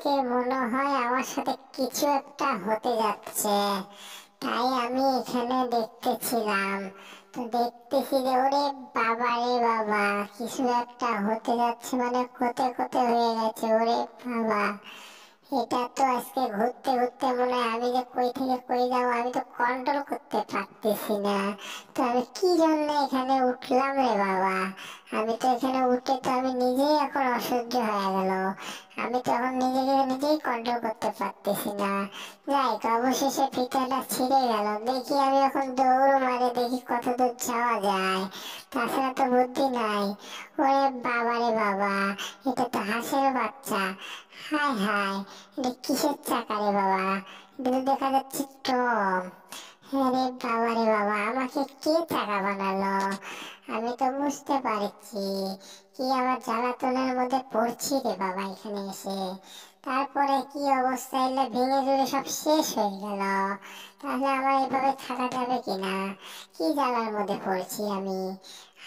আজকে মনে হয় আমার সাথে কিছু একটা হতে যাচ্ছে। তাই আমি এখানে দেখতেছিলাম। তো দেখতেছি যে ওরে বাবা রে বাবা, কিছু একটা হতে যাচ্ছে, মানে কোতে কোতে হয়ে গেছে। ওরে বাবা, এটা তো আজকে ঘুরতে ঘুরতে মনে হয় আমি যে কই থেকে কই যাবো আমি তো কন্ট্রোল করতে পারতেছি না। তো আমি কি জন্য এখানে উঠলাম রে বাবা? আমি তো এখানে উঠে তো আমি নিজেই এখন অসহ্য হয়ে গেল। আমি তো এখন নিজেকে নিজেই কন্ট্রোল করতে পারতেছি না। যাই তো, অবশেষে ফিতাটা ছিঁড়ে গেল। দেখি আমি এখন দৌড় মারে, দেখি কত দূর যাওয়া যায়। তাছাড়া তো বুদ্ধি নাই। ওরে বাবা রে বাবা, এটা তো হাঁসের বাচ্চা। হায় হায়, এটা কিসের চাকা রে বাবা? এটা তো দেখা যাচ্ছে টম। হ্যাঁ রে বাবা রে বাবা, আমাকে কে চাকা বানালো? আমি তো বুঝতে পারছি কি আমার জ্বালাতনের মধ্যে পড়ছি রে বাবা এখানে এসে। তারপরে কি অবস্থা, এলে ভেঙে চুরে সব শেষ হয়ে গেল। তাহলে আমার এভাবে থাকা যাবে কিনা? কি জ্বালার মধ্যে পড়ছি আমি!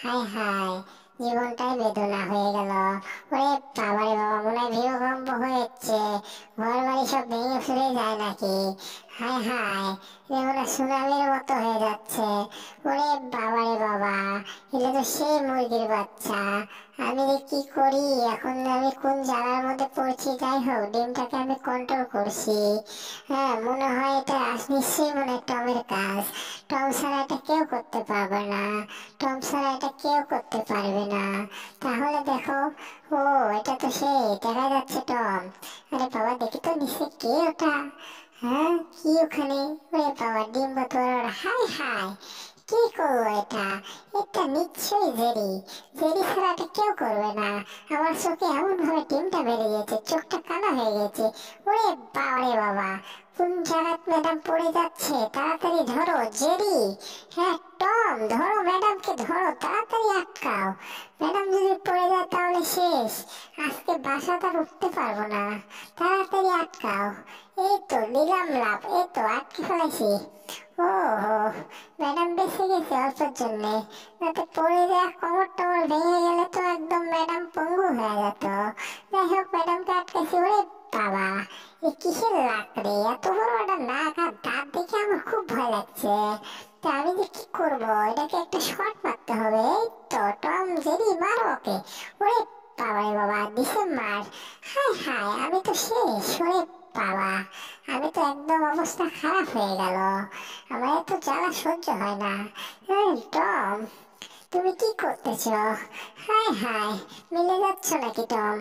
হায় হায়, জীবনটাই বেদনা হয়ে গেল। ওরে বাবা রে বাবা, মনে হয় ভূমিকম্প হয়েছে। ঘর বাড়ি সব ভেঙে ফিরে যায় নাকি? হায় হায়, যেমন সুনামির মতো হয়ে যাচ্ছে। ওরে বাবা রে বাবা, এটা তো সেই মুরগির বাচ্চা। আমি যে কি করি এখন, আমি কোন জায়গার মধ্যে পড়ছি। যাই হোক, ডিমটাকে আমি কন্ট্রোল করছি। হ্যাঁ, মনে হয় এটা নিশ্চয়ই মনে হয় টমের কাজ। টম ছাড়া এটা কেউ করতে পারবে না। টম ছাড়া এটা কেউ করতে পারবে না। তাহলে দেখো, ও এটা তো সেই দেখা যাচ্ছে টম। আরে বাবা, দেখি তো নিচে কে ওটা? হ্যাঁ, কি ওখানে? ওরে বাবা, ডিম বোতল। হাই হাই, কি করবো এটা? এটা নিশ্চয়ই জেরি। জেরি ছাড়া এটা কেউ করবে না। আমার চোখে এমন ভাবে ডিমটা বেড়ে গেছে, চোখটা কানা হয়ে গেছে। ওরে বাবা রে বাবা, কোন জায়গায় ম্যাডাম পড়ে যাচ্ছে! তাড়াতাড়ি ধরো জেরি। হ্যাঁ টম, ধরো ম্যাডামকে, ধরো তাড়াতাড়ি আটকাও। ম্যাডাম যদি পড়ে যায় তাহলে শেষ। আজকে বাসাটা উঠতে পারবো না। তাড়াতাড়ি আটকাও। এই তো নিলাম লাভ, এই তো আটকে ফেলেছি। ও হো, ম্যাডাম বেঁচে গেছে অল্পের জন্যে। যাতে পড়ে যায় কোমর টোমর ভেঙে গেলে তো একদম ম্যাডাম পঙ্গু হয়ে যেত। যাই হোক, ম্যাডামকে আটকেছি। ওরে বাবা, এ কিসের লাকড়ি! এত বড় একটা নাক আর দাঁত দেখে আমার খুব ভয় লাগছে। তা আমি যে কি করবো, এটাকে একটা শট মারতে হবে। এই তো টম জেরি, মারো ওকে। ওরে বাবা রে বাবা, দিছে মার। হায় হায়, আমি তো শেষ। ওরে বাবা, আমি তো একদম অবস্থা খারাপ হয়ে গেল। আমার এত জ্বালা সহ্য হয় না। এই টম, তুমি কি করতেছ? হায় হায়, মিলে যাচ্ছ নাকি টম?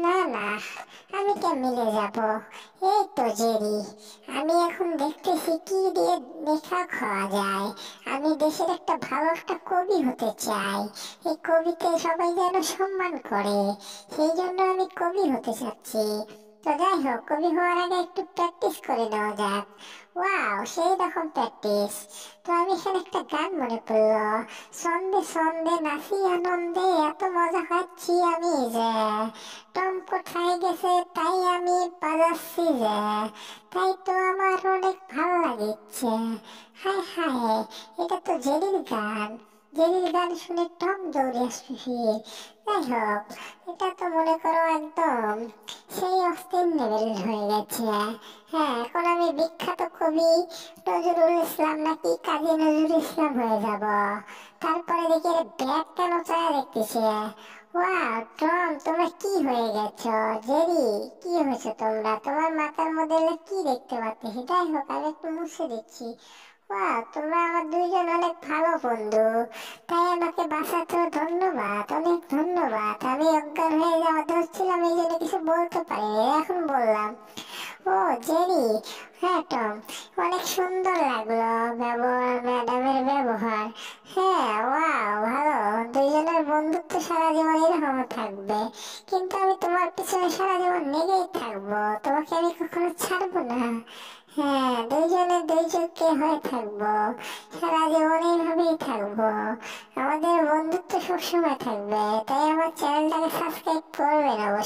না না, আমি কে মিলে যাব? এই তো জেরি, আমি এখন দেখতেছি কি দিয়ে লেখা খাওয়া যায়। আমি দেশের একটা ভালো একটা কবি হতে চাই। এই কবিতে সবাই যেন সম্মান করে, সেই জন্য আমি কবি হতে চাচ্ছি। তো যাই হোক, কবি হওয়ার আগে একটু প্র্যাকটিস করে নেওয়া যাক। ওয়াও, সেই রকম প্র্যাকটিস! তো আমি এখানে একটা গান মনে পড়লো। সন্ধে সন্ধে নাচি আনন্দে, এত মজা পাচ্ছি আমি যে। টম কোথায় গেছে তাই আমি বাজাচ্ছি যে। তাই তো আমার অনেক ভালো লাগছে। হায় হায়, এটা তো জেরির গান। জেরির গান শুনে টম দৌড়ে আসছে। যাই হোক, এটা তো মনে করো একদম সেই অস্থির লেভেল হয়ে গেছে। হ্যাঁ, এখন আমি বিখ্যাত কবি নজরুল ইসলাম নাকি কাজী নজরুল ইসলাম হয়ে যাব। তারপরে দেখি এর ব্যাগ কেন চায় দেখতেছি। ওয়াও টম, তোমরা কি হয়ে গেছো? জেরি, কি হয়েছে তোমরা? তোমার মাথার মধ্যে এগুলো কি দেখতে পাচ্ছি? যাই হোক, আমি একটু মুছে দিচ্ছি। ওয়াও, তোমরা আমার দুইজন অনেক ভালো বন্ধু। তাই আমাকে বাঁচাতে ধন্যবাদ, অনেক ধন্যবাদ। আমি অজ্ঞান হয়ে যাওয়া ধরছিলাম, এই জন্য কিছু বলতে পারিনি, এখন বললাম। ও জেরি, হ্যাঁ টম, অনেক সুন্দর লাগলো ব্যবহার, ম্যাডামের ব্যবহার। হ্যাঁ ওয়াও, ভালো। দুইজনের বন্ধুত্ব সারা জীবন এরকম থাকবে। কিন্তু আমি তোমার পিছনে সারা জীবন লেগেই থাকবো, তোমাকে আমি কখনো ছাড়বো না। হ্যাঁ, দুইজনে দুইজনকে হয়ে থাকবো, সারা জীবন এইভাবেই থাকবো। আমাদের বন্ধুত্ব সবসময় থাকবে। তাই আমার চ্যানেলটাকে সাবস্ক্রাইব করবেন অবশ্যই।